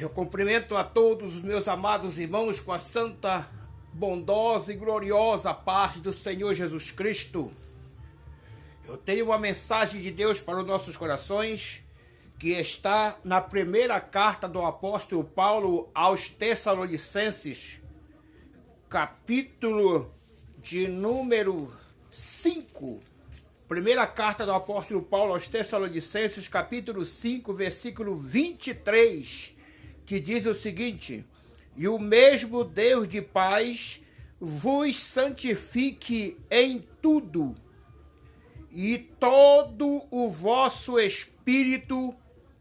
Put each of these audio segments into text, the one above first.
Eu cumprimento a todos os meus amados irmãos com a santa, bondosa e gloriosa paz do Senhor Jesus Cristo. Eu tenho uma mensagem de Deus para os nossos corações, que está na primeira carta do apóstolo Paulo aos Tessalonicenses, capítulo de número 5. Primeira carta do apóstolo Paulo aos Tessalonicenses, capítulo 5, versículo 23, que diz o seguinte: E o mesmo Deus de paz vos santifique em tudo, e todo o vosso espírito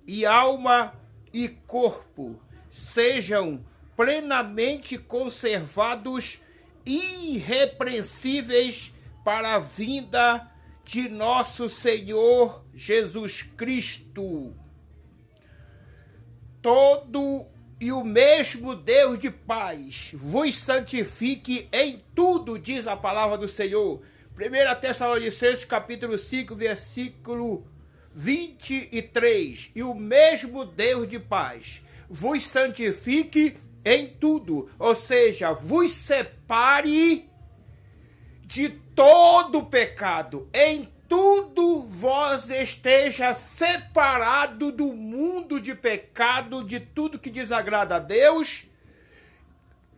e alma e corpo sejam plenamente conservados, irrepreensíveis para a vinda de nosso Senhor Jesus Cristo. Todo e o mesmo Deus de paz vos santifique em tudo, diz a palavra do Senhor. 1 Tessalonicenses capítulo 5, versículo 23. E o mesmo Deus de paz vos santifique em tudo, ou seja, vos separe de todo pecado. Em tudo vós esteja separado do mundo de pecado, de tudo que desagrada a Deus,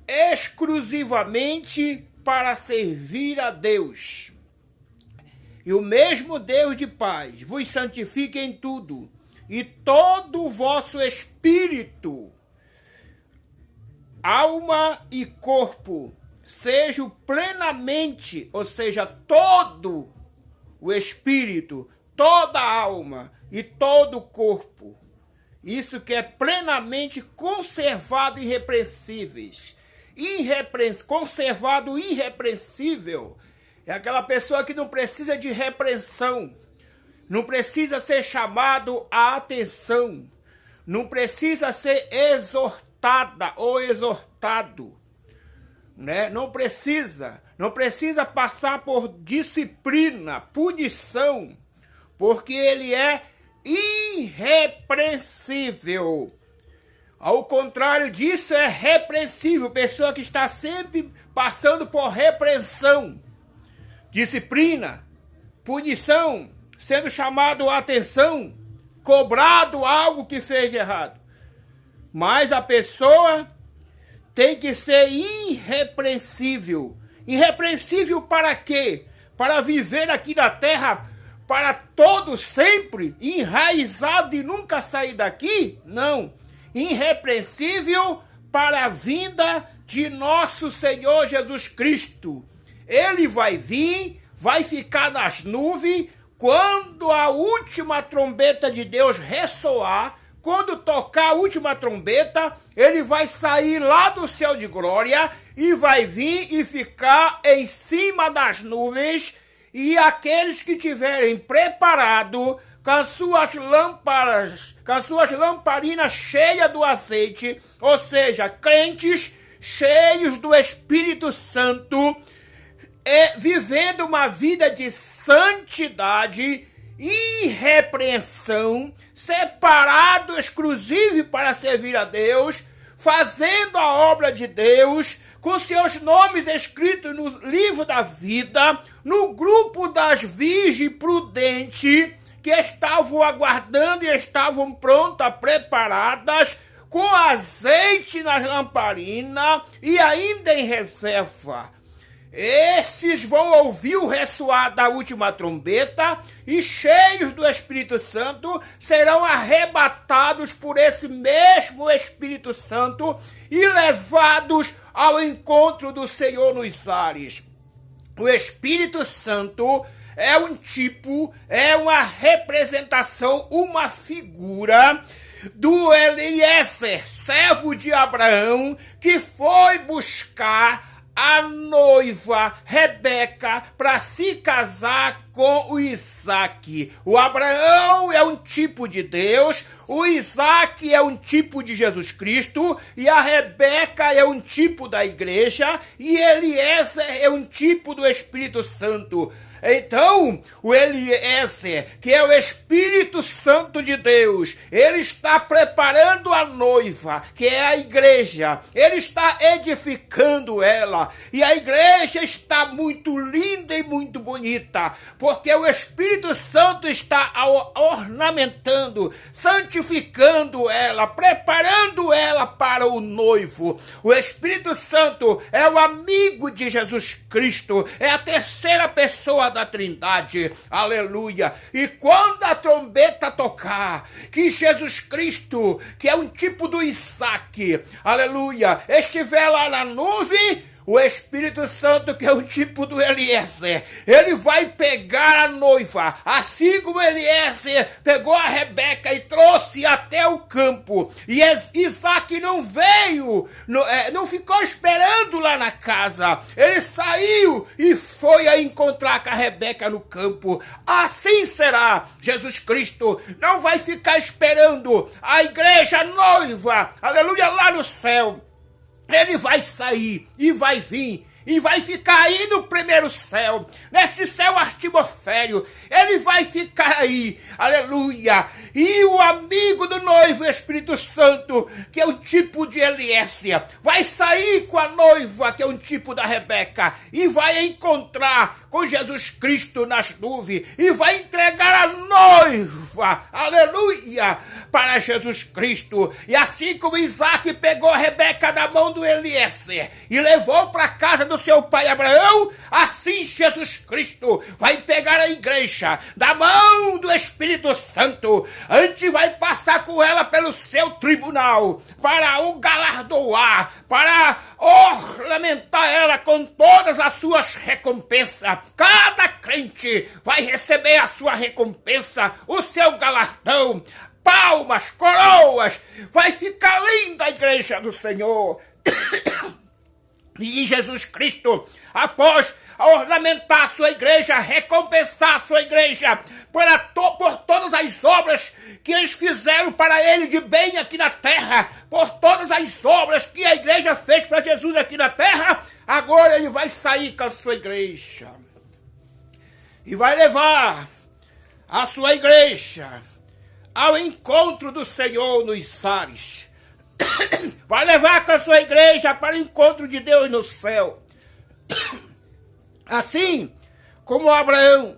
exclusivamente para servir a Deus. E o mesmo Deus de paz vos santifique em tudo, e todo o vosso espírito, alma e corpo sejam plenamente, ou seja, todo o espírito, toda a alma e todo o corpo, isso que é plenamente conservado e irrepreensíveis. Conservado irrepreensível é aquela pessoa que não precisa de repreensão, não precisa ser chamado à atenção, não precisa ser exortada ou exortado, né? Não precisa passar por disciplina, punição, porque ele é irrepreensível. Ao contrário disso, é repreensível, pessoa que está sempre passando por repreensão, disciplina, punição, sendo chamado a atenção, cobrado algo que seja errado. Mas a pessoa tem que ser irrepreensível. Irrepreensível para quê? Para viver aqui na terra para todo sempre, enraizado e nunca sair daqui? Não. Irrepreensível para a vinda de nosso Senhor Jesus Cristo. Ele vai vir, vai ficar nas nuvens, quando a última trombeta de Deus ressoar. Quando tocar a última trombeta, ele vai sair lá do céu de glória e vai vir e ficar em cima das nuvens, e aqueles que tiverem preparado com as suas lamparinas cheias do azeite, ou seja, crentes cheios do Espírito Santo, vivendo uma vida de santidade, irrepreensão, separado, exclusivo para servir a Deus, fazendo a obra de Deus, com seus nomes escritos no livro da vida, no grupo das virgens prudentes, que estavam aguardando e estavam prontas, preparadas, com azeite nas lamparinas e ainda em reserva. Esses vão ouvir o ressoar da última trombeta e, cheios do Espírito Santo, serão arrebatados por esse mesmo Espírito Santo e levados ao encontro do Senhor nos ares. O Espírito Santo é um tipo, é uma representação, uma figura do Eliezer, servo de Abraão, que foi buscar a noiva Rebeca para se casar com o Isaac. O Abraão é um tipo de Deus, o Isaac é um tipo de Jesus Cristo, e a Rebeca é um tipo da igreja, e Eliezer é um tipo do Espírito Santo. Então, o Eliezer, que é o Espírito Santo de Deus, ele está preparando a noiva, que é a igreja. Ele está edificando ela. E a igreja está muito linda e muito bonita, porque o Espírito Santo está ornamentando, santificando ela, preparando ela para o noivo. O Espírito Santo é o amigo de Jesus Cristo, é a terceira pessoa da Trindade. Aleluia. E quando a trombeta tocar, que Jesus Cristo, que é um tipo do Isaac, aleluia, estiver lá na nuvem, o Espírito Santo, que é um tipo do Eliezer, ele vai pegar a noiva, assim como Eliezer pegou a Rebeca e trouxe até o campo. E Isaac não veio, não ficou esperando lá na casa. Ele saiu e foi a encontrar com a Rebeca no campo. Assim será. Jesus Cristo não vai ficar esperando a igreja noiva, aleluia, lá no céu. Ele vai sair e vai vir e vai ficar aí no primeiro céu, nesse céu atmosférico. Ele vai ficar aí, aleluia. E o amigo do noivo, Espírito Santo, que é um tipo de Eliezer, vai sair com a noiva, que é um tipo da Rebeca, e vai encontrar com Jesus Cristo nas nuvens, e vai entregar a noiva, aleluia, para Jesus Cristo. E assim como Isaac pegou a Rebeca da mão do Eliezer e levou para a casa do seu pai Abraão, assim Jesus Cristo vai pegar a igreja da mão do Espírito Santo, antes vai passar com ela pelo seu tribunal, para o galardoar, para ornamentar ela com todas as suas recompensas. Cada crente vai receber a sua recompensa, o seu galardão, palmas, coroas. Vai ficar linda a igreja do Senhor. E Jesus Cristo, após ornamentar a sua igreja, recompensar a sua igreja por todas as obras que eles fizeram para ele de bem aqui na terra, por todas as obras que a igreja fez para Jesus aqui na terra, agora ele vai sair com a sua igreja e vai levar a sua igreja ao encontro do Senhor nos ares. Vai levar com a sua igreja para o encontro de Deus no céu. Assim como Abraão,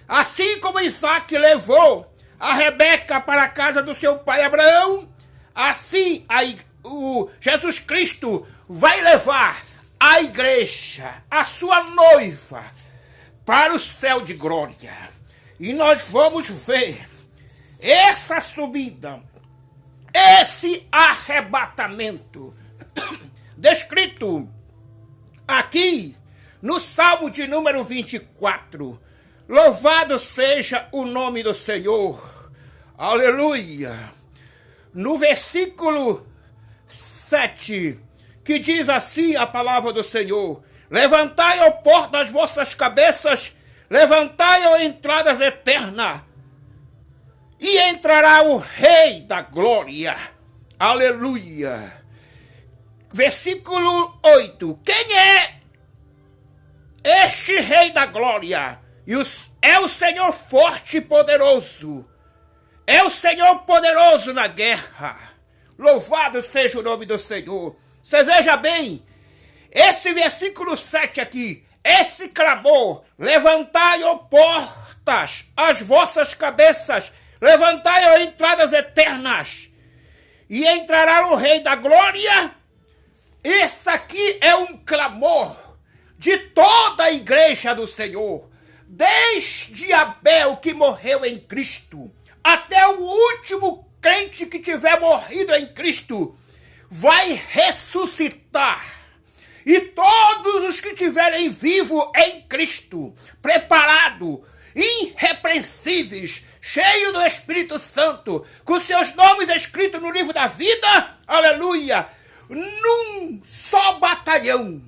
assim como Isaac levou a Rebeca para a casa do seu pai Abraão, assim Jesus Cristo vai levar a igreja, a sua noiva, para o céu de glória. E nós vamos ver essa subida, esse arrebatamento, descrito aqui no Salmo de número 24. Louvado seja o nome do Senhor. Aleluia. No versículo 7, que diz assim a palavra do Senhor: levantai, ó porta, as vossas cabeças, levantai, ó entradas eternas, e entrará o Rei da Glória. Aleluia. Versículo 8. Quem é este Rei da Glória? É o Senhor forte e poderoso. É o Senhor poderoso na guerra. Louvado seja o nome do Senhor. Você veja bem, esse versículo 7 aqui, esse clamor: levantai, ó portas, as vossas cabeças, levantai, ó entradas eternas, e entrará o Rei da Glória. Esse aqui é um clamor de toda a igreja do Senhor, desde Abel, que morreu em Cristo, até o último crente que tiver morrido em Cristo, vai ressuscitar. E todos os que tiverem vivo em Cristo, preparado, irrepreensíveis, cheio do Espírito Santo, com seus nomes escritos no livro da vida, aleluia, num só batalhão,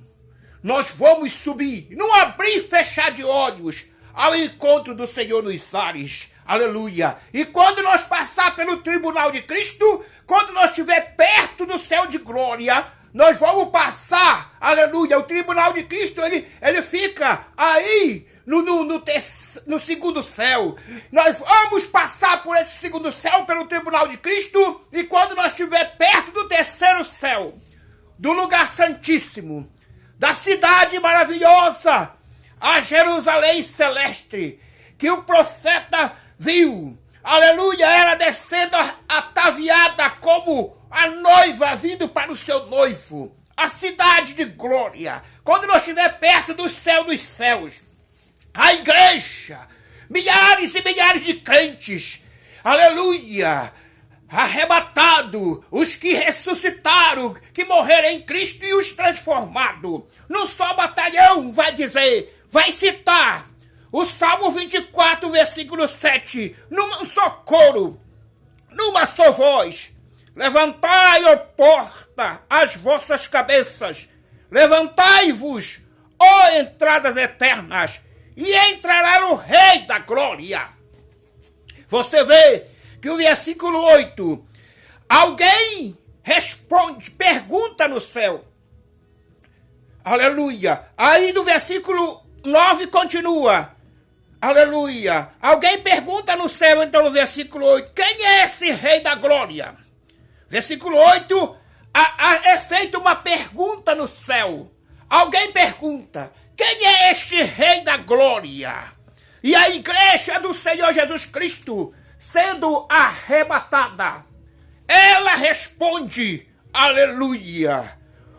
nós vamos subir, num abrir e fechar de olhos, ao encontro do Senhor nos ares, aleluia. E quando nós passar pelo tribunal de Cristo, quando nós estiver perto do céu de glória, nós vamos passar, aleluia. O tribunal de Cristo, ele fica aí no segundo céu. Nós vamos passar por esse segundo céu, pelo tribunal de Cristo, e quando nós estiver perto do terceiro céu, do lugar santíssimo, da cidade maravilhosa, a Jerusalém celeste, que o profeta viu, aleluia, ela descendo ataviada como a noiva vindo para o seu noivo, a cidade de glória. Quando nós estiver perto do céu dos céus, a igreja, milhares e milhares de crentes, aleluia, arrebatado, os que ressuscitaram, que morreram em Cristo e os transformados, num só batalhão, vai dizer, vai citar o Salmo 24, versículo 7, num só coro, numa só voz: levantai, ó porta, as vossas cabeças, levantai-vos, ó entradas eternas, e entrará o Rei da Glória. Você vê que o versículo 8, alguém responde, pergunta no céu, aleluia. Aí no versículo 9 continua, aleluia. Alguém pergunta no céu, então no versículo 8, quem é esse Rei da Glória? Versículo 8, é feita uma pergunta no céu. Alguém pergunta, quem é este Rei da Glória? E a igreja do Senhor Jesus Cristo, sendo arrebatada, ela responde, aleluia,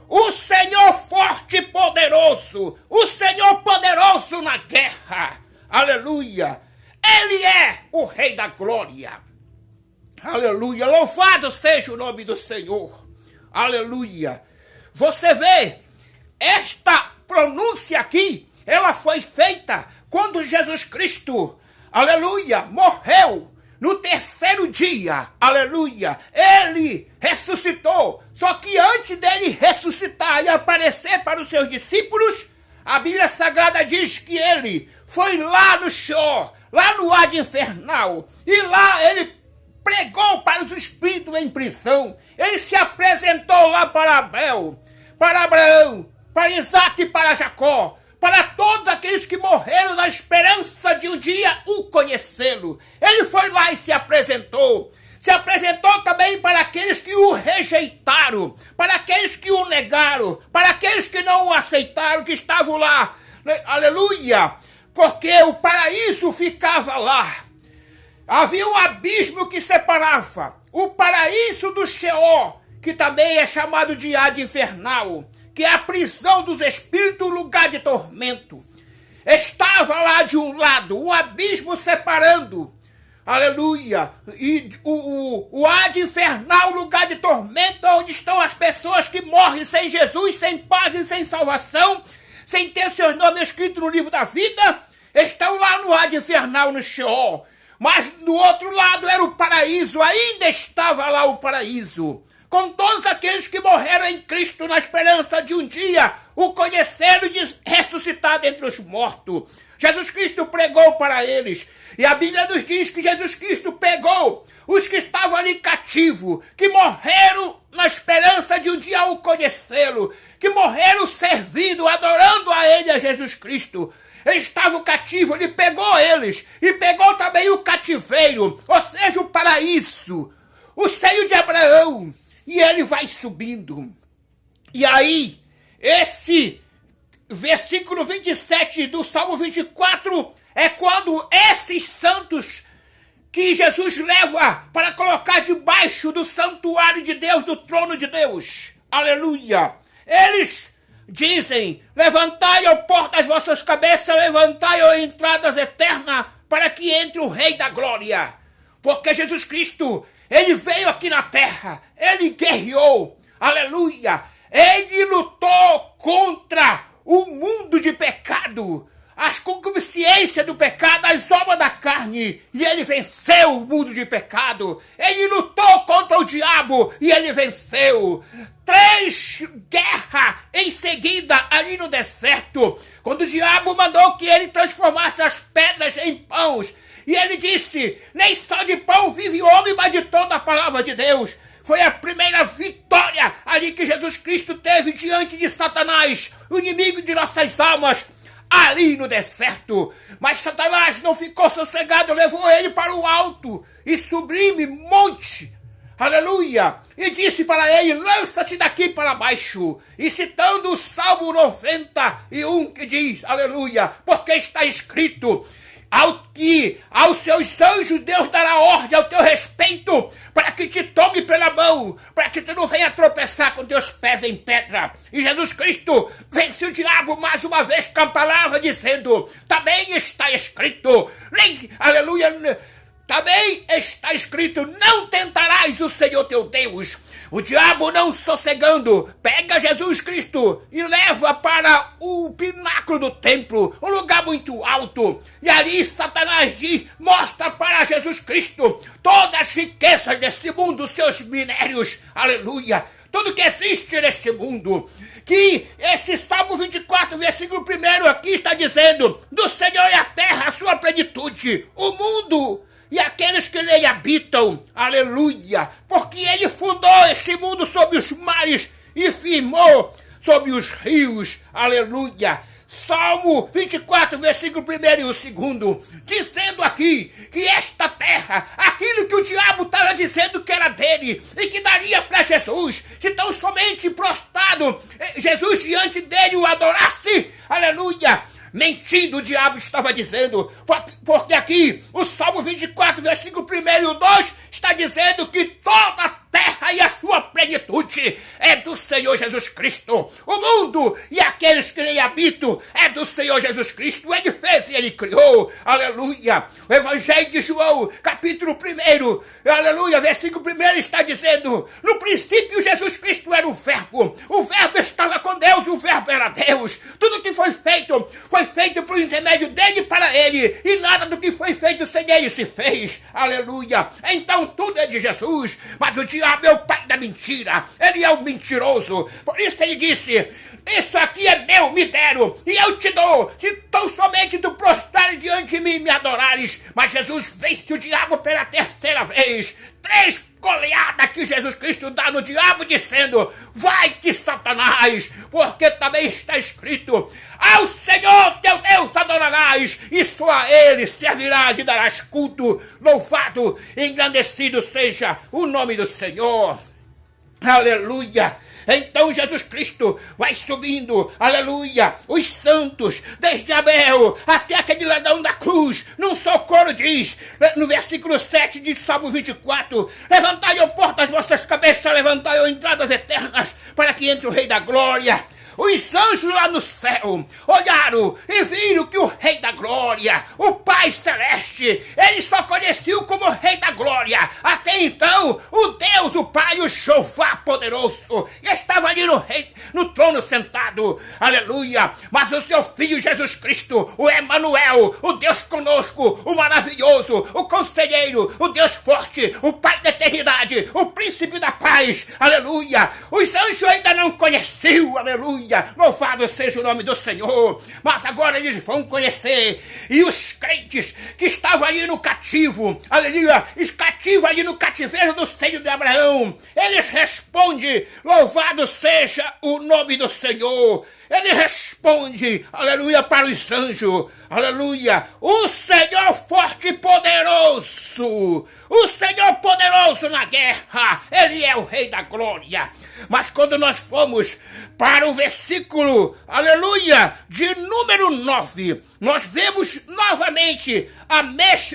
o Senhor forte e poderoso, o Senhor poderoso na guerra, aleluia, Ele é o Rei da Glória, aleluia, louvado seja o nome do Senhor, aleluia. Você vê, esta pronúncia aqui, ela foi feita quando Jesus Cristo, aleluia, morreu no terceiro dia, aleluia, ele ressuscitou. Só que antes dele ressuscitar e aparecer para os seus discípulos, a Bíblia Sagrada diz que ele foi lá no Sheol, lá no Hades infernal, e lá ele pregou para os espíritos em prisão. Ele se apresentou lá para Abel, para Abraão, para Isaac e para Jacó, para todos aqueles que morreram na esperança de um dia o conhecê-lo. Ele foi lá e se apresentou também para aqueles que o rejeitaram, para aqueles que o negaram, para aqueles que não o aceitaram, que estavam lá, aleluia, porque o paraíso ficava lá. Havia um abismo que separava o paraíso do Sheol, que também é chamado de Hades infernal, que é a prisão dos espíritos, lugar de tormento. Estava lá de um lado um abismo separando, aleluia, e o Hades infernal, lugar de tormento, onde estão as pessoas que morrem sem Jesus, sem paz e sem salvação, sem ter seus nomes escritos no livro da vida, estão lá no Hades infernal, no Sheol. Mas do outro lado era o paraíso, ainda estava lá o paraíso, com todos aqueles que morreram em Cristo na esperança de um dia o conheceram e ressuscitar dentre os mortos. Jesus Cristo pregou para eles. E a Bíblia nos diz que Jesus Cristo pegou os que estavam ali cativos, que morreram na esperança de um dia o conhecê-lo, que morreram servindo, adorando a Ele, a Jesus Cristo. Eles estavam cativos, Ele pegou eles, e pegou também o cativeiro, ou seja, o paraíso, o seio de Abraão. E ele vai subindo. E aí, esse versículo 27 do Salmo 24 é quando esses santos que Jesus leva para colocar debaixo do santuário de Deus, do trono de Deus, aleluia, eles dizem: levantai, ó porta, as vossas cabeças, levantai, ó entradas eternas, para que entre o Rei da Glória. Porque Jesus Cristo, Ele veio aqui na terra, Ele guerreou, aleluia, Ele lutou contra o mundo de pecado, as concupiscências do pecado, as obras da carne, e Ele venceu o mundo de pecado. Ele lutou contra o diabo e Ele venceu. 3 guerras em seguida ali no deserto, quando o diabo mandou que Ele transformasse as pedras em pães, e Ele disse: nem só de pão vive o homem, mas de toda a palavra de Deus. Foi a primeira vitória ali que Jesus Cristo teve diante de Satanás, o inimigo de nossas almas. ali no deserto. Mas Satanás não ficou sossegado, levou ele para o alto e sublime monte. Aleluia! E disse para ele, lança-te daqui para baixo. E citando o Salmo 91 que diz, aleluia, porque está escrito, aos seus anjos Deus dará ordem ao teu respeito, para que te tome pela mão, para que tu não venha tropeçar com teus pés em pedra. E Jesus Cristo vence o diabo mais uma vez com a palavra, dizendo, também está escrito, aleluia, também está escrito, não tentarás o Senhor teu Deus. O diabo não sossegando, pega Jesus Cristo e leva para o pináculo do templo, um lugar muito alto. E ali Satanás diz, mostra para Jesus Cristo todas as riquezas desse mundo, seus minérios, aleluia. Tudo que existe nesse mundo. Que esse Salmo 24, versículo 1 aqui está dizendo, do Senhor é a terra, a sua plenitude, o mundo e aqueles que nele habitam, aleluia, porque ele fundou esse mundo sobre os mares e firmou sobre os rios, aleluia. Salmo 24, versículo 1 e o 2, dizendo aqui que esta terra, aquilo que o diabo estava dizendo que era dele e que daria para Jesus, se tão somente prostrado Jesus diante dele o adorasse, aleluia. Mentindo, o diabo estava dizendo, porque aqui o Salmo 24, versículo 1 e o 2 está dizendo que toda a terra e a sua plenitude é do Senhor Jesus Cristo. O mundo e aqueles que nele habitam é do Senhor Jesus Cristo. Ele fez e ele criou, aleluia. O Evangelho de João, capítulo 1, aleluia, versículo 1 está dizendo, no princípio Jesus Cristo era o verbo estava com Deus, o verbo era Deus. Tudo que foi feito por intermédio dele para ele, e nada do que foi feito sem ele se fez, aleluia. Então tudo é de Jesus, mas o diabo é o pai da mentira, ele é o mentiroso. Por isso ele disse, isso aqui é meu, me deram, e eu te dou, se tão somente tu prostrares diante de mim e me adorares. Mas Jesus vence o diabo pela terceira vez. 3 goleadas que Jesus Cristo dá no diabo, dizendo, vai-te, Satanás, porque também está escrito, ao Senhor teu Deus adorarás, e só a ele servirás e darás culto. Louvado e engrandecido seja o nome do Senhor. Aleluia. Então Jesus Cristo vai subindo, aleluia, os santos, desde Abel até aquele ladrão da cruz, num só coro diz, no versículo 7 de Salmo 24, levantai, ó portas, vossas cabeças, levantai, ó entradas eternas, para que entre o Rei da Glória. Os anjos lá no céu olharam e viram que o Rei da Glória, o Pai Celeste, ele só conheciam como Rei da Glória. Até então, o Deus, o Pai, o Jeová poderoso, estava ali no trono sentado, aleluia. Mas o seu Filho Jesus Cristo, o Emanuel, o Deus conosco, o maravilhoso, o conselheiro, o Deus forte, o Pai da eternidade, o Príncipe da paz, aleluia. Os anjos ainda não conheciam, aleluia. Louvado seja o nome do Senhor. Mas agora eles vão conhecer. E os crentes que estavam ali no cativo, aleluia, cativos ali no cativeiro do seio de Abraão, eles respondem, louvado seja o nome do Senhor. Ele responde, aleluia, para os anjos, aleluia, o Senhor forte e poderoso, o Senhor poderoso na guerra, ele é o Rei da Glória. Mas quando nós fomos para o versículo, aleluia, de número 9, nós vemos novamente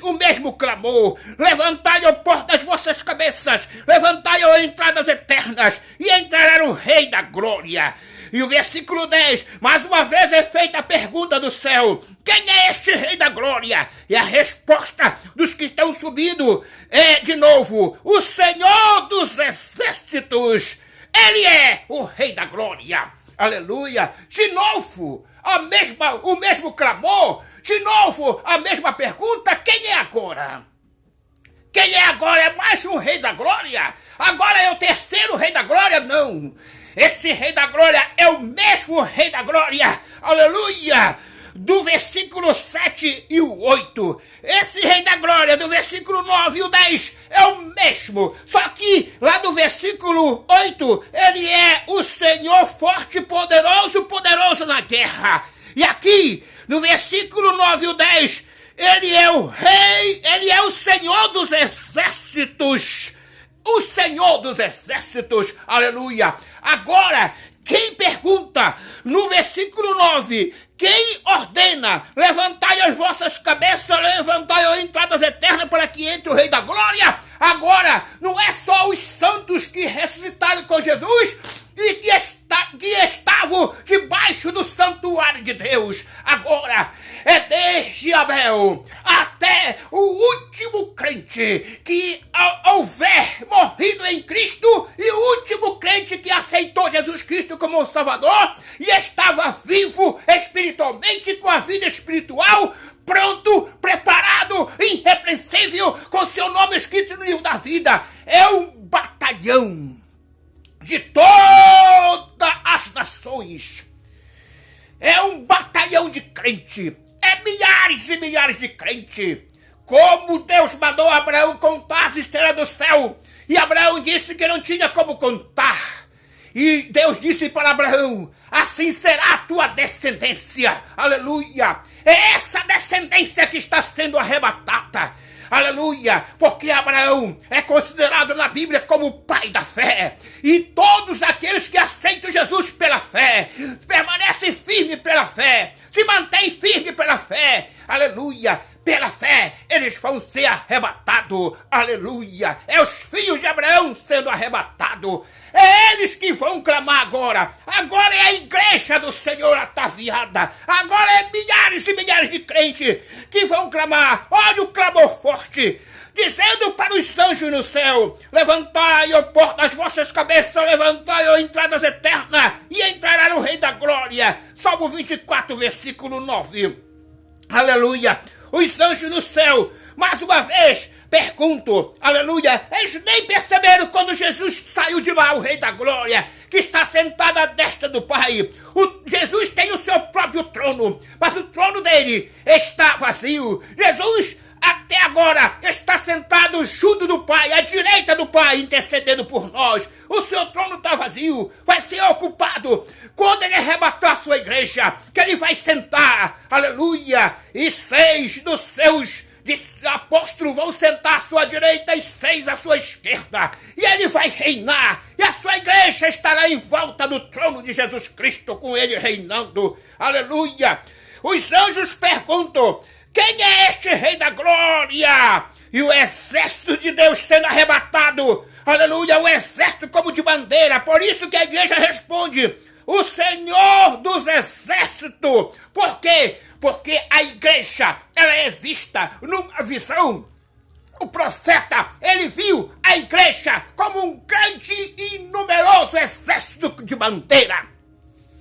o mesmo clamor, levantai, ó portas, vossas cabeças, levantai, ó entradas eternas, e entrará o Rei da Glória. E o versículo 10, mais uma vez é feita a pergunta do céu, quem é este Rei da Glória? E a resposta dos que estão subindo é, de novo, o Senhor dos Exércitos. Ele é o Rei da Glória. Aleluia. De novo, o mesmo clamor. De novo, a mesma pergunta. Quem é agora? Quem é agora? É mais um Rei da Glória? Agora é o terceiro Rei da Glória? Não. Esse Rei da Glória é o mesmo Rei da Glória. Aleluia. Do versículo 7 e o 8. Esse Rei da Glória do versículo 9 e o 10 é o mesmo. Só que lá do versículo 8, ele é o Senhor forte e poderoso, poderoso na guerra. E aqui, No versículo 9 e 10, ele é o rei, ele é o Senhor dos exércitos. O Senhor dos exércitos, aleluia. Agora, quem pergunta no versículo 9, quem ordena, levantai as vossas cabeças, levantai as entradas eternas para que entre o Rei da Glória. Agora, não é só os santos que ressuscitaram com Jesus e que estavam debaixo do santuário de Deus. Agora, é desde Abel até o último crente que houver morrido em Cristo e o último crente que aceitou Jesus Cristo como o Salvador e estava vivo espiritualmente com a vida espiritual, pronto, preparado, irrepreensível, com seu nome escrito no livro da vida. É um batalhão de todas as nações. É um batalhão de crente. É milhares e milhares de crentes. Como Deus mandou Abraão contar as estrelas do céu. E Abraão disse que não tinha como contar. E Deus disse para Abraão, assim será a tua descendência. Aleluia. É essa descendência que está sendo arrebatada. Aleluia, porque Abraão é considerado na Bíblia como o pai da fé. E todos aqueles que aceitam Jesus pela fé, permanecem firmes pela fé, se mantêm firmes pela fé. Aleluia, pela fé eles vão ser arrebatados. Aleluia, é os filhos de Abraão sendo arrebatados. É eles que vão clamar agora. Agora é a igreja do Senhor ataviada. Agora é milhares e milhares de crentes que vão clamar. Olha o clamor forte, dizendo para os anjos no céu, levantai, ó porta das vossas cabeças, levantai, ó entradas eternas, e entrará o Rei da Glória. Salmo 24, versículo 9. Aleluia. Os anjos no céu, mais uma vez, pergunto, aleluia, eles nem perceberam quando Jesus saiu de lá, o Rei da Glória, que está sentado à destra do Pai. Jesus tem o seu próprio trono, mas o trono dele está vazio. Jesus, até agora, está sentado junto do Pai, à direita do Pai, intercedendo por nós. O seu trono está vazio, vai ser ocupado quando ele arrebatar a sua igreja, que ele vai sentar, aleluia, e 6 dos seus apóstolos vão sentar à sua direita e 6 à sua esquerda, e ele vai reinar, e a sua igreja estará em volta do trono de Jesus Cristo, com ele reinando, aleluia. Os anjos perguntam, quem é este Rei da Glória? E o exército de Deus sendo arrebatado, aleluia, o exército como de bandeira. Por isso que a igreja responde, o Senhor dos exércitos. Por quê? Porque a igreja, ela é vista numa visão. O profeta, ele viu a igreja como um grande e numeroso exército de bandeira.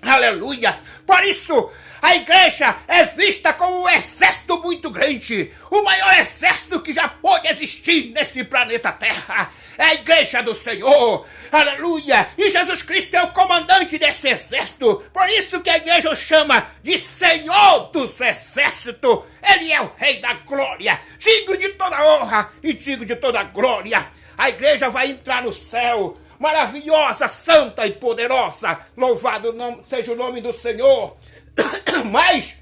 Aleluia. Por isso, a igreja é vista como um exército muito grande. O maior exército que já pôde existir nesse planeta Terra. É a igreja do Senhor. Aleluia. E Jesus Cristo é o comandante desse exército. Por isso que a igreja o chama de Senhor dos exércitos. Ele é o Rei da Glória. Digno de toda honra e digno de toda glória. A igreja vai entrar no céu. Maravilhosa, santa e poderosa. Louvado seja o nome do Senhor. Mas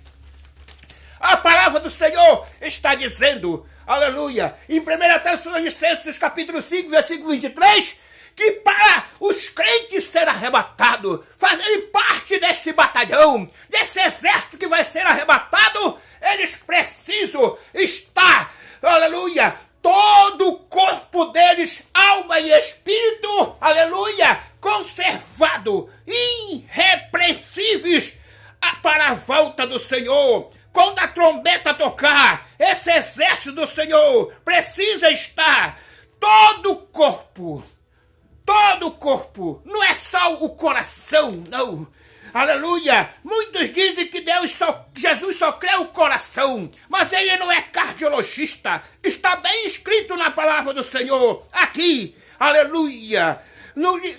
a palavra do Senhor está dizendo, aleluia, em 1 Tessalonicenses capítulo 5, versículo 23, que para os crentes ser arrebatados, fazerem parte desse batalhão, desse exército que vai ser arrebatado, eles precisam estar, aleluia, todo o corpo deles, alma e espírito, aleluia, conservado, irrepreensíveis, para a volta do Senhor. Quando a trombeta tocar, esse exército do Senhor precisa estar todo o corpo, não é só o coração, não. Aleluia! Muitos dizem que Jesus só crê o coração, mas ele não é cardiologista. Está bem escrito na palavra do Senhor, aqui, aleluia!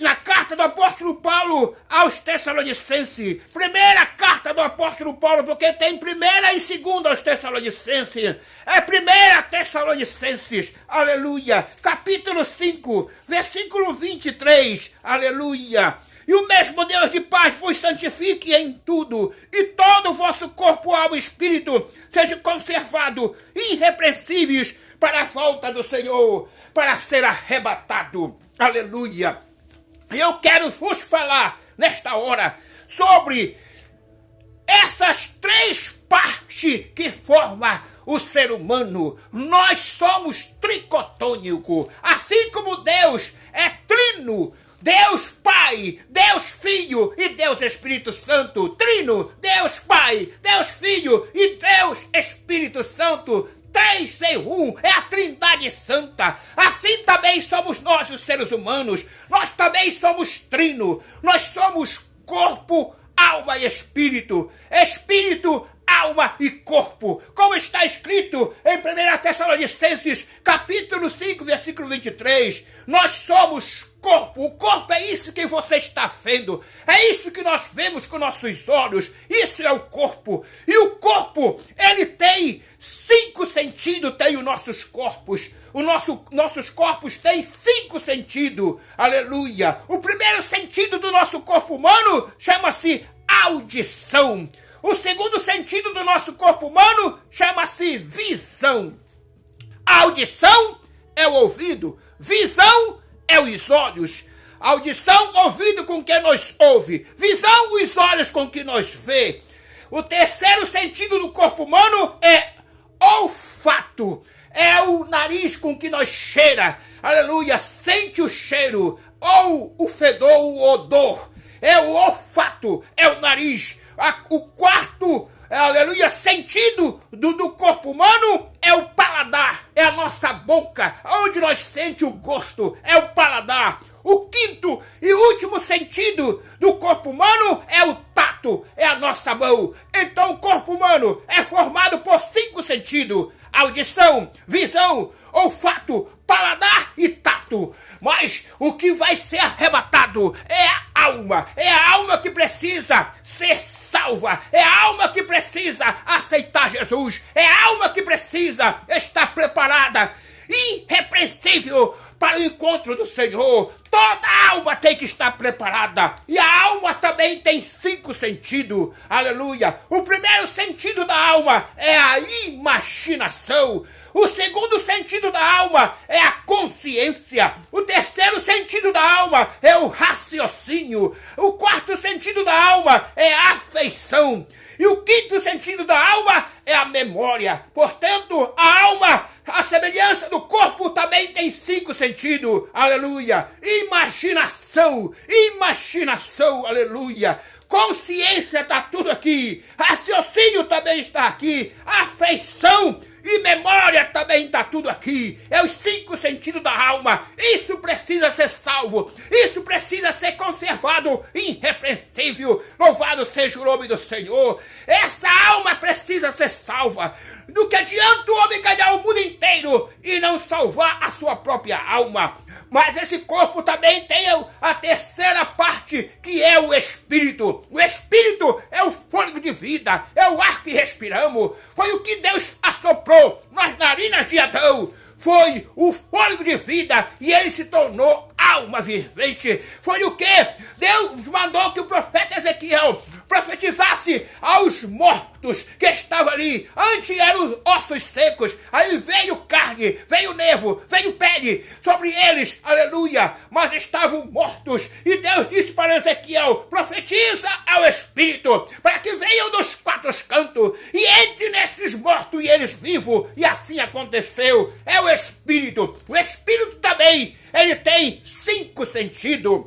Na carta do apóstolo Paulo aos Tessalonicenses, primeira carta do apóstolo Paulo, porque tem primeira e segunda aos Tessalonicenses, é primeira Tessalonicenses, aleluia, capítulo 5, versículo 23, aleluia, E o mesmo Deus de paz vos santifique em tudo, e todo o vosso corpo, alma e espírito seja conservado irrepreensíveis para a volta do Senhor, para ser arrebatado. Aleluia! Eu quero vos falar nesta hora sobre essas três partes que formam o ser humano. Nós somos tricotônicos, assim como Deus é trino. Deus Pai, Deus Filho e Deus Espírito Santo. Trino, Deus Pai, Deus Filho e Deus Espírito Santo. Três em um, é a Trindade Santa. Assim também somos nós, os seres humanos. Nós também somos trino. Nós somos corpo, alma e espírito. Espírito, alma e corpo. Como está escrito em 1 Tessalonicenses, capítulo 5, versículo 23. Nós somos corpo. O corpo é isso que você está vendo. É isso que nós vemos com nossos olhos. Isso é o corpo. E o corpo, ele tem 5 sentidos, tem os nossos corpos. Nossos corpos têm 5 sentidos. Aleluia. O primeiro sentido do nosso corpo humano chama-se audição. O segundo sentido do nosso corpo humano chama-se visão. A audição é o ouvido. Visão é os olhos. Audição, ouvido com que nós ouve. Visão, os olhos com que nós vê. O terceiro sentido do corpo humano é olfato. É o nariz com que nós cheira. Aleluia, sente o cheiro. Ou o fedor, o odor. É o olfato, é o nariz. O quarto, aleluia, sentido do corpo humano é o paladar, é a nossa boca, onde nós sentimos o gosto, é o paladar. O quinto e último sentido do corpo humano é o tato, é a nossa mão. Então o corpo humano é formado por 5 sentidos: audição, visão, olfato, paladar e tato. Mas o que vai ser arrebatado é a alma. É a alma que precisa ser salva. É a alma que precisa aceitar Jesus. É a alma que precisa estar preparada, irrepreensível, para o encontro do Senhor. Toda alma tem que estar preparada. E a alma também tem 5 sentidos. Aleluia. O primeiro sentido da alma é a imaginação. O segundo sentido da alma é a consciência. O terceiro sentido da alma é o raciocínio. O quarto sentido da alma é a afeição. E o quinto sentido da alma é a memória. Portanto, a alma, a semelhança do corpo, também tem 5 sentidos. Aleluia. Imaginação. Imaginação. Aleluia. Consciência está tudo aqui. Raciocínio também está aqui. Afeição e memória também está tudo aqui. É os 5 sentidos da alma. Isso precisa ser salvo. Isso precisa ser conservado irrepreensível. Louvado seja o nome do Senhor. Essa alma precisa ser salva. Do que adianta o homem ganhar o mundo inteiro e não salvar a sua própria alma? Mas esse corpo também tem a terceira parte, que é o Espírito. O Espírito é o fôlego de vida, é o ar que respiramos. Foi o que Deus assoprou nas narinas de Adão. Foi o fôlego de vida e ele se tornou alma vivente. Foi o que Deus mandou que o profeta Ezequiel profetizasse aos mortos que estavam ali. Antes eram ossos secos, aí veio carne, veio nervo, veio pele sobre eles, aleluia, mas estavam mortos. E Deus disse para Ezequiel: profetiza ao Espírito, para que venham dos 4 cantos e entre nesses mortos e eles vivos. E assim aconteceu. É o Espírito. O Espírito também, ele tem 5 sentidos.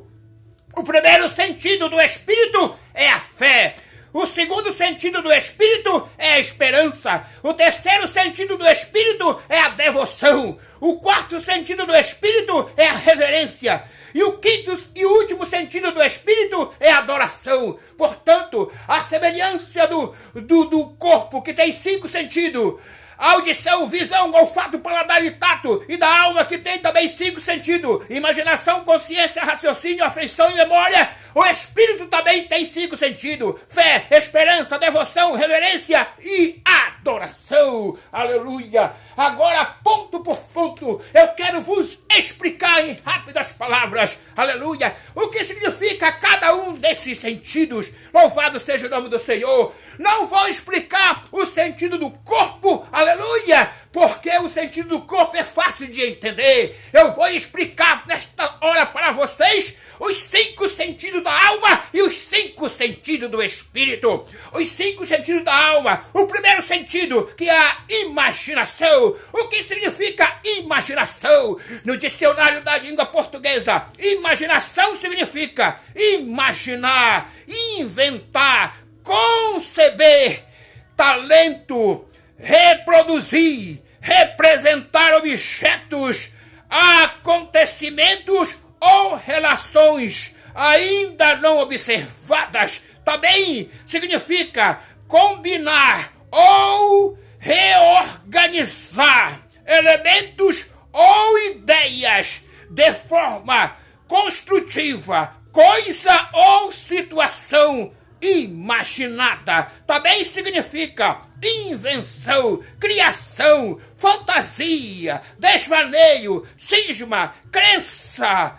O primeiro sentido do Espírito é a fé. O segundo sentido do Espírito é a esperança. O terceiro sentido do Espírito é a devoção. O quarto sentido do Espírito é a reverência. E o quinto e último sentido do Espírito é a adoração. Portanto, a semelhança do corpo, que tem 5 sentidos: audição, visão, olfato, paladar e tato, e da alma, que tem também 5 sentidos: imaginação, consciência, raciocínio, afeição e memória. O Espírito também tem 5 sentidos: fé, esperança, devoção, reverência e adoração. Aleluia. Agora, ponto por ponto, eu quero vos explicar em rápidas palavras, aleluia, o que significa cada cada um desses sentidos. Louvado seja o nome do Senhor. Não vou explicar o sentido do corpo, aleluia, porque o sentido do corpo é fácil de entender. Eu vou explicar nesta hora para vocês os 5 sentidos da alma e os 5 sentidos do espírito. Os 5 sentidos da alma. O primeiro sentido, que é a imaginação. O que significa imaginação? No dicionário da língua portuguesa, imaginação significa imaginar, inventar, conceber, talento, reproduzir, representar objetos, acontecimentos ou relações ainda não observadas. Também significa combinar ou reorganizar elementos ou ideias de forma construtiva, coisa ou situação imaginada. Também significa invenção, criação, fantasia, desvaneio, cisma, crença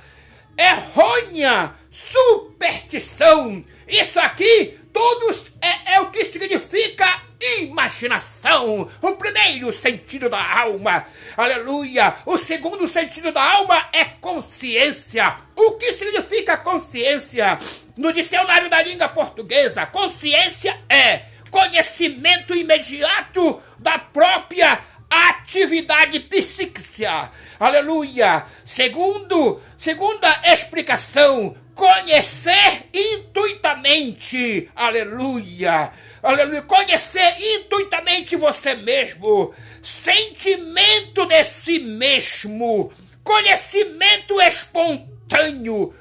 errônea, superstição. Isso aqui tudo é o que significa imaginação. O primeiro sentido da alma, aleluia. O segundo sentido da alma é consciência. O que significa consciência? No dicionário da língua portuguesa, consciência é conhecimento imediato da própria atividade psíquica. Aleluia. Segunda explicação, conhecer intuitamente. Aleluia. Aleluia. Conhecer intuitamente você mesmo. Sentimento de si mesmo. Conhecimento espontâneo.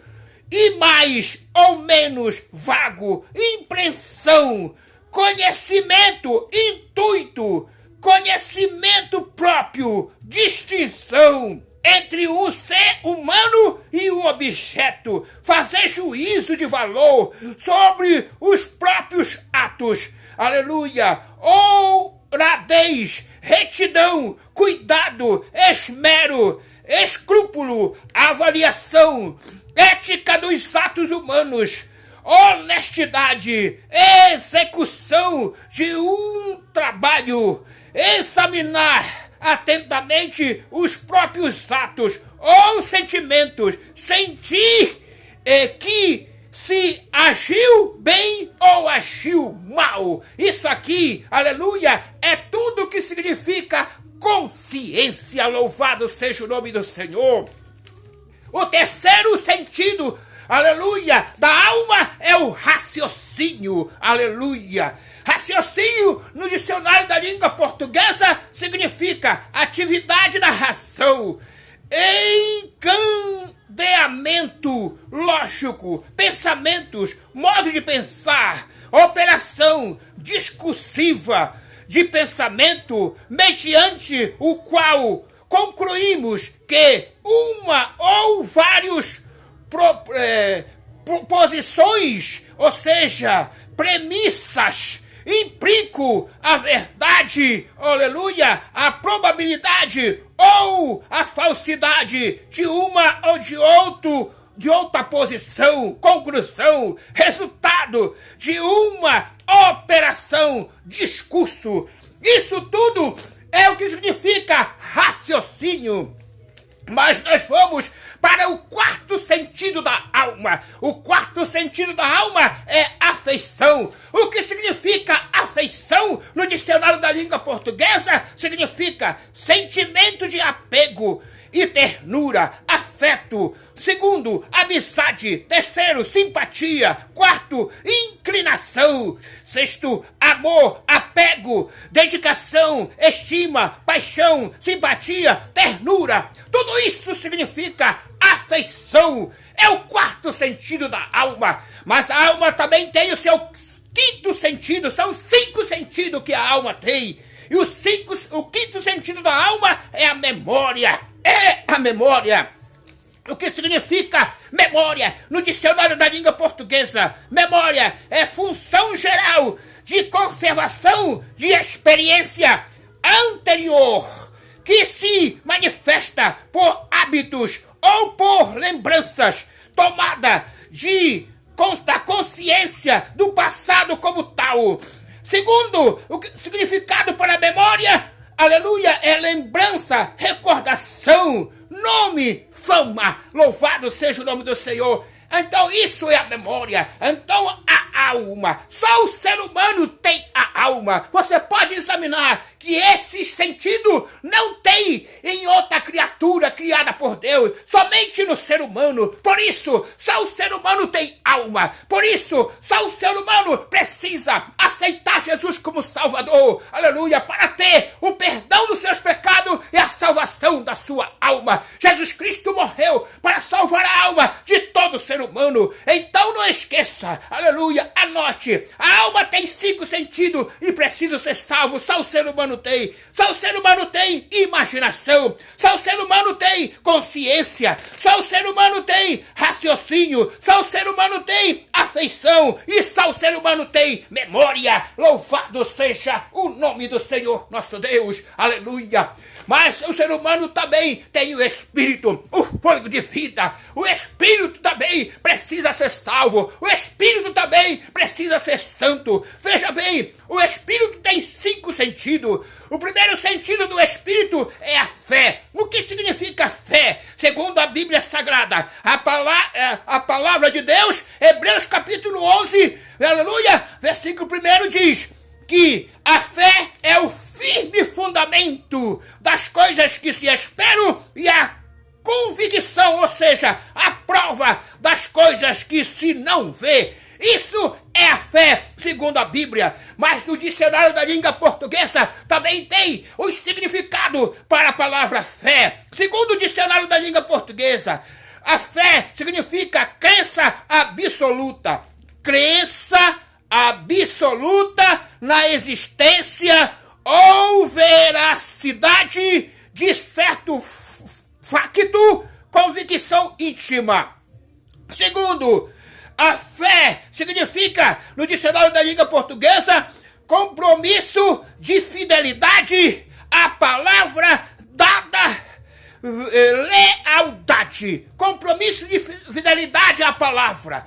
E mais ou menos vago. Impressão. Conhecimento intuito. Conhecimento próprio. Distinção entre um ser humano e um objeto, fazer juízo de valor sobre os próprios atos, aleluia, honradez, retidão, cuidado, esmero, escrúpulo, avaliação, ética dos atos humanos, honestidade, execução de um trabalho, examinar atentamente os próprios atos ou sentimentos, sentir que se agiu bem ou agiu mal. Isso aqui, aleluia, é tudo que significa consciência. Louvado seja o nome do Senhor. O terceiro sentido, aleluia, da alma é o raciocínio, aleluia. Raciocínio, no dicionário da língua portuguesa, significa atividade da razão, encadeamento lógico, pensamentos, modo de pensar, operação discursiva de pensamento, mediante o qual concluímos que uma ou vários proposições, ou seja, premissas, implico a verdade, aleluia, a probabilidade ou a falsidade de uma ou de outra posição, conclusão, resultado de uma operação, discurso. Isso tudo é o que significa raciocínio. Mas nós vamos para o quarto sentido da alma. O quarto sentido da alma é afeição. O que significa afeição no dicionário da língua portuguesa? Significa sentimento de apego e ternura, afeto. Segundo, amizade. Terceiro, simpatia. Quarto, inclinação. Sexto, amor, apego, dedicação, estima, paixão, simpatia, ternura. Tudo isso significa afeição. É o quarto sentido da alma. Mas a alma também tem o seu quinto sentido. São 5 sentidos que a alma tem. E o quinto sentido da alma é a memória. É a memória. O que significa memória? No dicionário da língua portuguesa, memória é função geral de conservação de experiência anterior que se manifesta por hábitos ou por lembranças tomada de da consciência do passado como tal. Segundo, o significado para a memória, aleluia, é lembrança, recordação, nome, fama. Louvado seja o nome do Senhor. Então isso é a memória. Então a alma. Só o ser humano tem a alma. Você pode examinar que esse sentido não tem em outra criatura criada por Deus. Somente no ser humano. Por isso, só o ser humano tem alma. Por isso, só o ser humano precisa aceitar Jesus como Salvador. Aleluia. Para ter o perdão dos seus pecados e a salvação da sua alma. Jesus Cristo morreu para salvar a alma de todo ser humano. Então não esqueça, aleluia, anote, a alma tem 5 sentidos e precisa ser salvo. Só o ser humano tem. Só o ser humano tem imaginação. Só o ser humano tem consciência. Só o ser humano tem raciocínio. Só o ser humano tem afeição. E só o ser humano tem memória. Louvado seja o nome do Senhor nosso Deus. Aleluia. Mas o ser humano também tem o espírito, o fôlego de vida. O espírito também precisa ser salvo. O espírito também precisa ser santo. Veja bem, o espírito tem 5 sentidos. O primeiro sentido do espírito é a fé. O que significa fé? Segundo a Bíblia Sagrada, a palavra de Deus, Hebreus capítulo 11, aleluia, versículo 1 diz que a fé é o firme fundamento das coisas que se esperam e a convicção, ou seja, a prova das coisas que se não vê. Isso é a fé, segundo a Bíblia. Mas no dicionário da língua portuguesa também tem o significado para a palavra fé. Segundo o dicionário da língua portuguesa, a fé significa crença absoluta. Crença absoluta na existência ou veracidade de certo facto, convicção íntima. Segundo, a fé significa, no dicionário da língua portuguesa, compromisso de fidelidade à palavra dada, lealdade, compromisso de fidelidade à palavra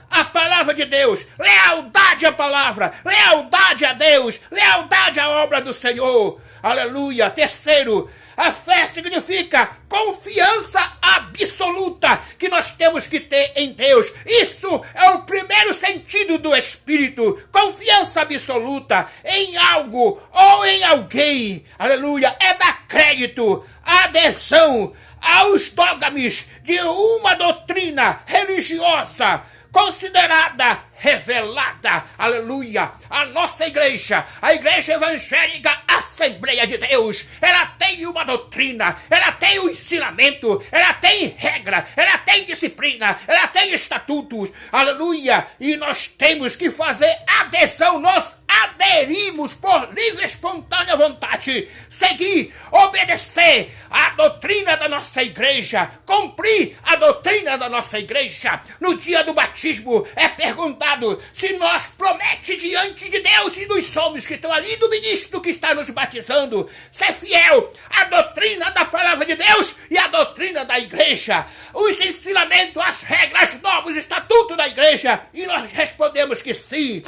de Deus, lealdade à palavra, lealdade a Deus, lealdade à obra do Senhor, aleluia. Terceiro, a fé significa confiança absoluta que nós temos que ter em Deus. Isso é o primeiro sentido do Espírito. Confiança absoluta em algo ou em alguém. Aleluia. É dar crédito, adesão aos dogmas de uma doutrina religiosa considerada revelada, aleluia. A nossa igreja, a Igreja Evangélica Assembleia de Deus, ela tem uma doutrina, ela tem um ensinamento, ela tem regra, ela tem disciplina, ela tem estatutos, aleluia. E nós temos que fazer adesão, nós aderimos por livre e espontânea vontade, seguir, obedecer a doutrina da nossa igreja, cumprir a doutrina da nossa igreja. No dia do batismo é perguntado se nós promete diante de Deus e dos homens que estão ali, do ministro que está nos batizando, ser fiel à doutrina da palavra de Deus e à doutrina da igreja, os ensinamentos, as regras, novos estatutos da igreja. E nós respondemos que sim.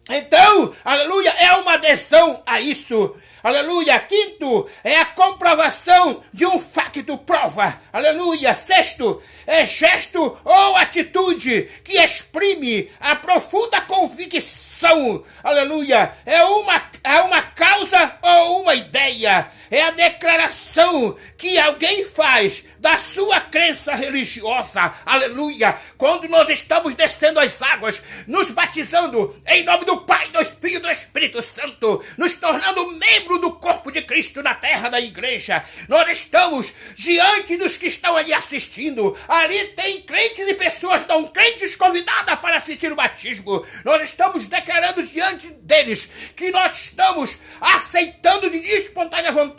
Então, aleluia, é uma adesão a isso. Aleluia. Quinto, é a comprovação de um facto, prova. Aleluia. Sexto, é gesto ou atitude que exprime a profunda convicção. Aleluia. É uma causa ou uma ideia. É a declaração que alguém faz da sua crença religiosa. Aleluia. Quando nós estamos descendo as águas, nos batizando em nome do Pai, do Filho e do Espírito Santo, nos tornando membro do corpo de Cristo na terra da igreja, nós estamos diante dos que estão ali assistindo. Ali tem crentes e pessoas não crentes convidadas para assistir o batismo. Nós estamos declarando diante deles que nós estamos aceitando de espontânea vontade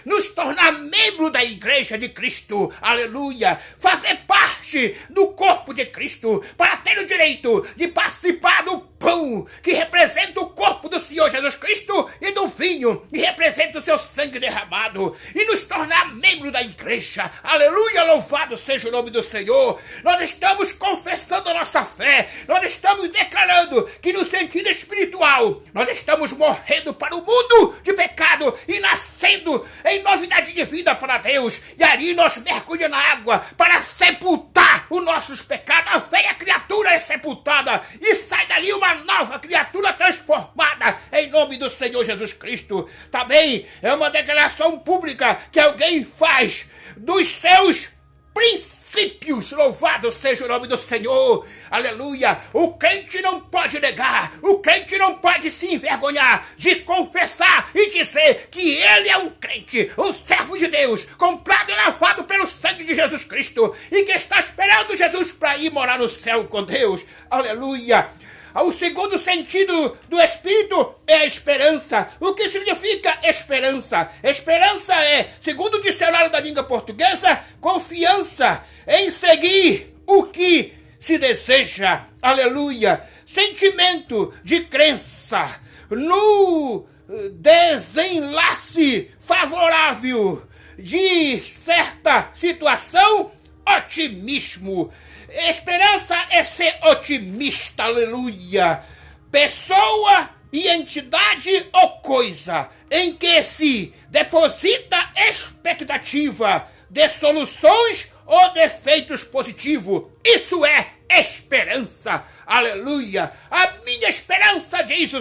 nos tornar membro da igreja de Cristo. Aleluia. Fazer parte do corpo de Cristo para ter o direito de participar do pão que representa o corpo do Senhor Jesus Cristo e do vinho que representa o seu sangue derramado e nos tornar membro da igreja. Aleluia, louvado seja o nome do Senhor. Nós estamos confessando a nossa fé. Nós estamos declarando que no sentido espiritual, nós estamos morrendo para o mundo de pecado e nascendo em novidade de vida para Deus. E ali nós mergulhamos na água para sepultar os nossos pecados. A velha criatura é sepultada e sai dali uma nova criatura transformada em nome do Senhor Jesus Cristo. Também é uma declaração pública que alguém faz dos seus princípios. Louvado seja o nome do Senhor. Aleluia. O crente não pode negar, o crente não pode se envergonhar de confessar e dizer que ele é um crente, um servo de Deus, comprado e lavado pelo sangue de Jesus Cristo e que está esperando Jesus para ir morar no céu com Deus. Aleluia. O segundo sentido do Espírito é a esperança. O que significa esperança? Esperança é, segundo o dicionário da língua portuguesa, confiança em seguir o que se deseja. Aleluia. Sentimento de crença no desenlace favorável de certa situação. Otimismo. Esperança é ser otimista, aleluia. Pessoa e entidade ou coisa em que se deposita expectativa de soluções ou defeitos positivos. Isso é esperança, aleluia. A minha esperança, diz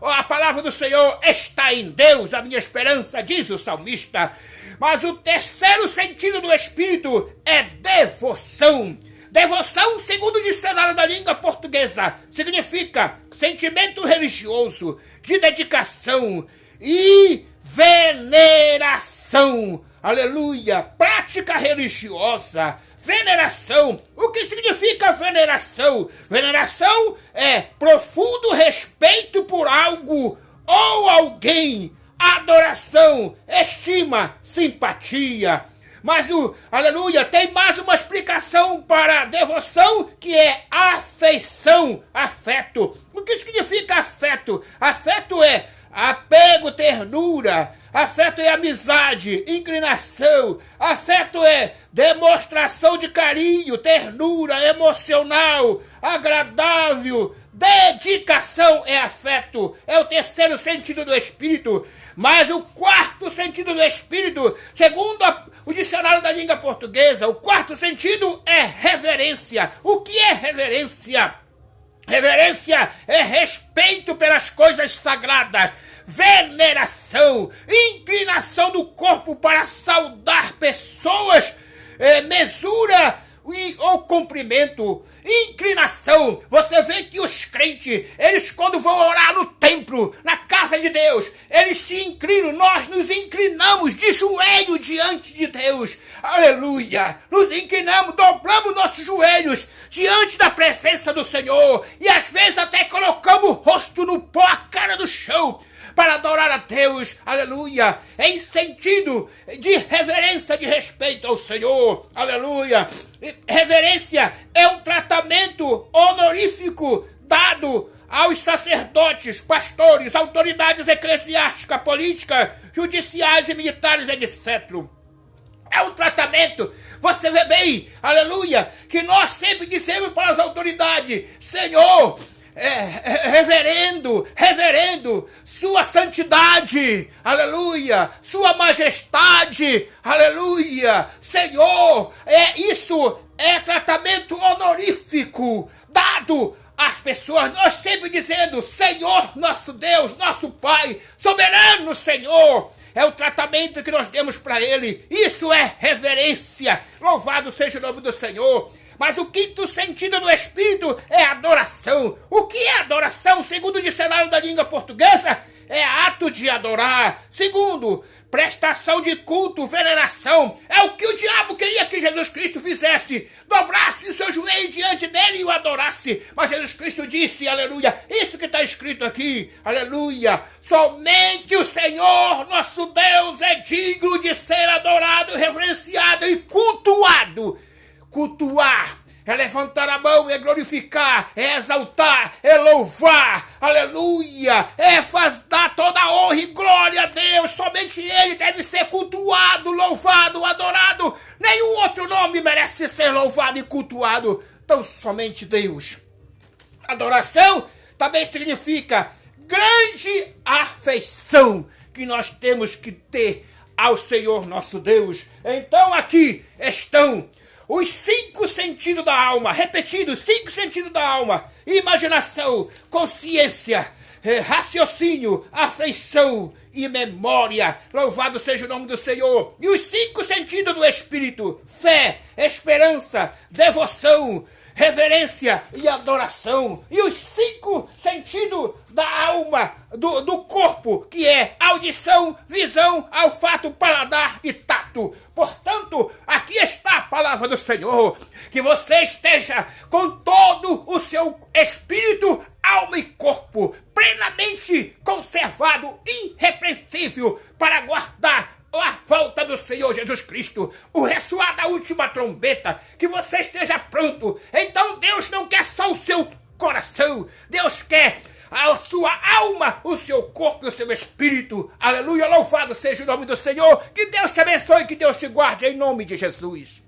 a palavra do Senhor, está em Deus. A minha esperança, diz o salmista. Mas o terceiro sentido do Espírito é devoção. Devoção, segundo o dicionário da língua portuguesa, significa sentimento religioso, de dedicação e veneração. Aleluia! Prática religiosa, veneração. O que significa veneração? Veneração é profundo respeito por algo ou alguém. Adoração, estima, simpatia. Mas aleluia, tem mais uma explicação para devoção, que é afeição, afeto. O que significa afeto? Afeto é apego, ternura. Afeto é amizade, inclinação. Afeto é demonstração de carinho, ternura, emocional, agradável. Dedicação é afeto. É o terceiro sentido do Espírito. Mas o quarto sentido do Espírito, segundo o dicionário da língua portuguesa, o quarto sentido é reverência. O que é reverência? Reverência é respeito pelas coisas sagradas, veneração, inclinação do corpo para saudar pessoas, mesura ou cumprimento, inclinação. Você vê que os crentes, eles quando vão orar no templo, na casa de Deus, eles se inclinam, nós nos inclinamos de joelho diante de Deus, aleluia, nos inclinamos, dobramos nossos joelhos diante da presença do Senhor, e às vezes até colocamos o rosto no pó, a cara no chão, para adorar a Deus, aleluia, em sentido de reverência, de respeito ao Senhor, aleluia. Reverência é um tratamento honorífico dado aos sacerdotes, pastores, autoridades eclesiásticas, políticas, judiciais e militares, etc. É um tratamento, você vê bem, aleluia, que nós sempre dizemos para as autoridades, Senhor, reverendo, sua santidade, aleluia, sua majestade, aleluia, Senhor, isso é tratamento honorífico dado às pessoas, nós sempre dizendo, Senhor, nosso Deus, nosso Pai, soberano Senhor, é o tratamento que nós demos para Ele, isso é reverência, louvado seja o nome do Senhor. Mas o quinto sentido do Espírito é adoração. O que é adoração? Segundo o dicionário da língua portuguesa, é ato de adorar. Segundo, prestação de culto, veneração. É o que o diabo queria que Jesus Cristo fizesse. Dobrasse o seu joelho diante dele e o adorasse. Mas Jesus Cristo disse, aleluia, isso que está escrito aqui, aleluia. Somente o Senhor, nosso Deus, é digno de ser adorado, reverenciado e cultuado. Cultuar é levantar a mão, é glorificar, é exaltar, é louvar, aleluia, dar toda a honra e glória a Deus, somente Ele deve ser cultuado, louvado, adorado, nenhum outro nome merece ser louvado e cultuado tão somente Deus. Adoração também significa grande afeição que nós temos que ter ao Senhor nosso Deus. Então aqui estão os 5 sentidos da alma, repetidos, 5 sentidos da alma: imaginação, consciência, raciocínio, afeição e memória. Louvado seja o nome do Senhor. E os 5 sentidos do Espírito: fé, esperança, devoção, reverência e adoração. E os 5 sentidos da alma, do corpo, que é audição, visão, olfato, paladar e tato. Portanto, aqui está a palavra do Senhor. Que você esteja com todo o seu espírito, alma e corpo plenamente conservado, irrepreensível, para guardar a volta do Senhor Jesus Cristo, o ressoar da última trombeta, que você esteja pronto. Então Deus não quer só o seu coração, Deus quer a sua alma, o seu corpo e o seu espírito. Aleluia, louvado seja o nome do Senhor. Que Deus te abençoe, que Deus te guarde, em nome de Jesus.